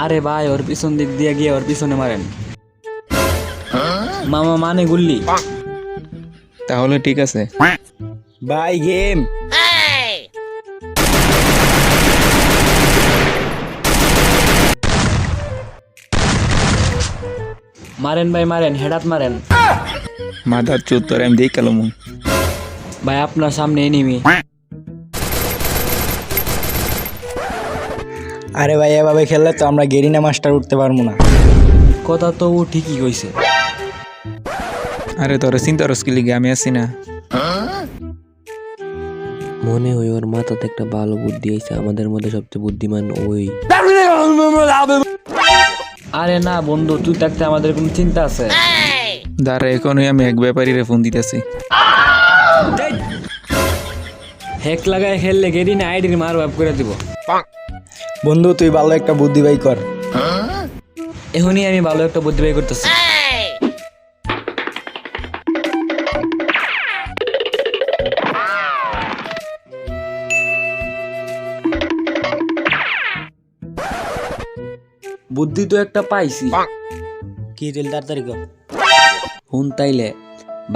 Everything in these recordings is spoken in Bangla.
আরে ভাই ওর পিছন দিক দিয়ে গিয়ে ওর পিছনে মারেন। মামা মানে গুল্লি। তাহলে ঠিক আছে। ভাই গেম। মারেন ভাই মারেন, হেডাত মারেন। মাথার চোর তোর আমি দেখ কালাম। ভাই আপনার সামনে এনিমি। আরে ভাই এভাবে খেললে তো আমরা গেরিনা মাস্টার উঠতে পারবো না। কথা তো ও ঠিকই কইছে। আরে তোর চিন্তার স্কিল আমি আছি না। মনে হয় ওর মাথাতে একটা ভালো বুদ্ধি আইছে, আমাদের মধ্যে সবচেয়ে বুদ্ধিমান ওই। আরে না বন্ধু, তুই থাকতে আমাদের কোনো চিন্তা আছে? দাঁড়া এখনই আমি এক ব্যাপারীরে ফোন দিতেছি। হ্যাক লাগায় খেললে গেরিনা আইডির মার বাপ করে দিব। বন্ধু তুই ভালো একটা বুদ্ধি বাই কর। এখনই আমি ভালো একটা বুদ্ধি বের করতেছি। বুদ্ধি তো একটা পাইছি। কি রেল তাড়াতাড়ি কর। হুন তাইলে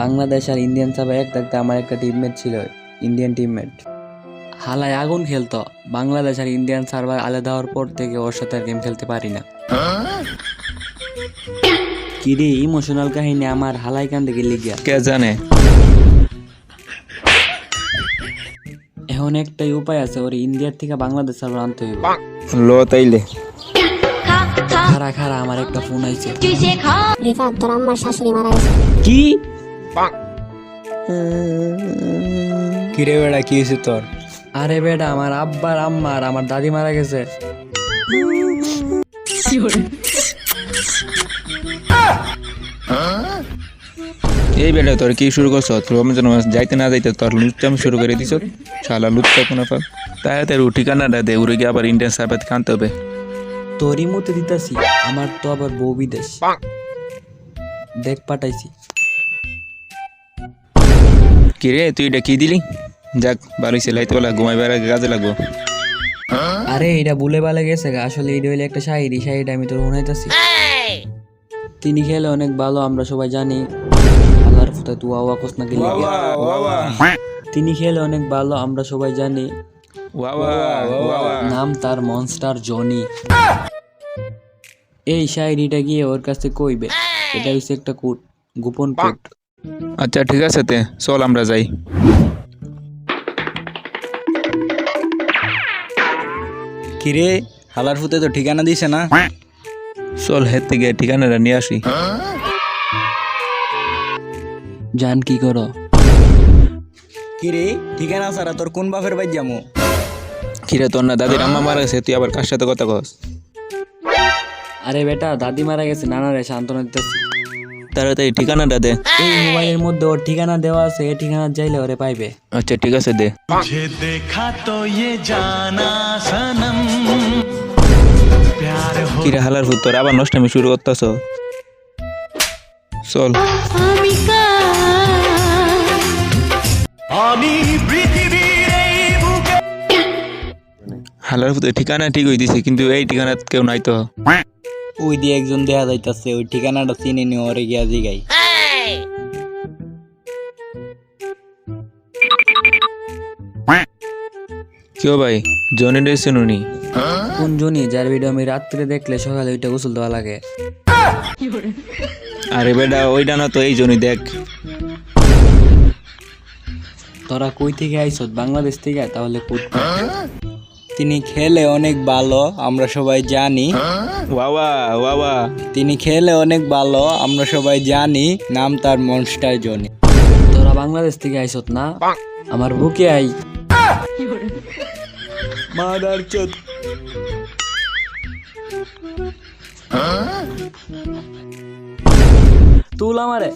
বাংলাদেশ আর ইন্ডিয়ান সাবে এক থাকতে আমার একটা টিমমেট ছিল, ইন্ডিয়ান টিমমেট। হালায় আগুন খেলতো। বাংলাদেশ আর ইন্ডিয়ান সার্ভার আলাদা হওয়ার পর থেকে ওর সাথে আর গেম খেলতে পারি না। কিরে ইমোশনাল কাহিনী আমার হালাই কান থেকে লিগিয়া। কে জানে। এখন একটাই উপায় আছে, ওর ইন্ডিয়ার থেকে বাংলাদেশ সার্ভার আনতে হইব। ল তাইলে। খারা খারা আমার একটা ফোন আইছে। রিফাত তোর আম্মার শাশুড়ি মারা গেছে। কি? কিরে বেড়া কি হয়েছে তোর? আরে বেটা আমার আব্বার আম্মার আমার দাদি মারা গেছে। এই বেটা তোর কি শুরু করছ? রমজান মাস যাইতে না যাইতে তোর লুচ্চাম শুরু করে দিছ। শালা লুচ্চা কোন ফাল। তাই তোর ঠিকানাটা দে, উড়ে গিয়ে আবার ইন্ডিয়ান সার্ভার কানতে হবে। তোরই মতে দিতাছি, আমার তো আবার বউ বিদেশ। দেখ পাঠাইছি। কি রে তুই এটা কি দিলি? যাক ভালোই সেলাইতে বলা, ঘুমাইবার আগে কাজে লাগবো। আরে এটা ভুলে ভালে গেছে গা, আসলে এটা হইলে একটা শায়রি। শায়রিটা আমি তোর শোনাইতাছি। তিনি খেলে অনেক ভালো আমরা সবাই জানি। আল্লাহর ফুটা তুই ওয়া কোস না গেলি। তিনি খেলে অনেক ভালো আমরা সবাই জানি। নাম তার মনস্টার জনি। এই শায়রিটা গিয়ে ওর কাছে কইবে। এটা হচ্ছে একটা কোড, গোপন কোড। আচ্ছা ঠিক আছে তে চল আমরা যাই। কিরে হালার ফুতে তো ঠিকানা দিছে না। চল হের থেকে ঠিকানাটা নিয়ে আসি। জান কি করো? কিরে ঠিকানা ছাড়া তোর কোন বাপের বাই যামু? কিরে তোর না দাদির আম্মা মারা গেছে, তুই আবার কার সাথে কথা কস? আরে বেটা দাদি মারা গেছে, নানারে সান্ত্বনা দিতেছি। তাড়াতাড়ি ঠিকানাটা দে। এই মোবাইলের মধ্যে ওর ঠিকানা দেওয়া আছে, এই ঠিকানা যাইলে ওরে পাইবে। আচ্ছা ঠিক আছে দে। मुझे देखा तो ये जाना सनम प्यार हो কিরে হালার ভূত তোর আবার নষ্টামি শুরু করতেছ। চল। আমি পৃথিবীর এই বুকে হালার ভূতের ঠিকানা ঠিক হয়ে দিছে, কিন্তু এই ঠিকানা কেউ নাই তো। ওই দিয়ে একজন দেখা যাইতাছে, ওই ঠিকানাটা চিনি নি, ওরে গিয়া জিগাই। কেউ ভাই জনি রে শুনুনি? কোন জনি যার ভিডিও আমি রাত্রে দেখলে সকালে ওইটা গোসল দেওয়া লাগে? আরে বেটা ওইটা না তো, এই জনি দেখ। তোরা কই থেকে আইছত? বাংলাদেশ থেকে? তাহলে কোড। তিনি খেলে অনেক ভালো আমরা সবাই জানি। ওয়াওয়া ওয়াওয়া। তিনি খেলে অনেক ভালো আমরা সবাই জানি। নাম তার মনস্টার জনি। তোরা বাংলাদেশ থেকে আইছত না? আমার বুকে আই। মাদার চোদ। তুল আমারে।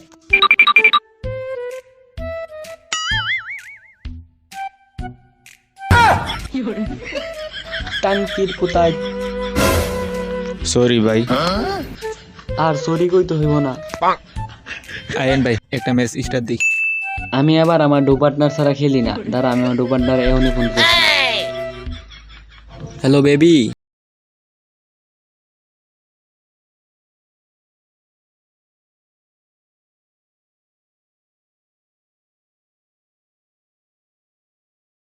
টাঙ্কির কোথায়? সরি ভাই। আর সরি কইতে হইব না। আয়েন ভাই একটা ম্যাচ স্টার্ট দিই। আমি আবার আমার ডু পার্টনার ছাড়া খেলি না। দাঁড়া আমি আমার ডু পার্টনার এখনই ফোন করছি। Hello baby.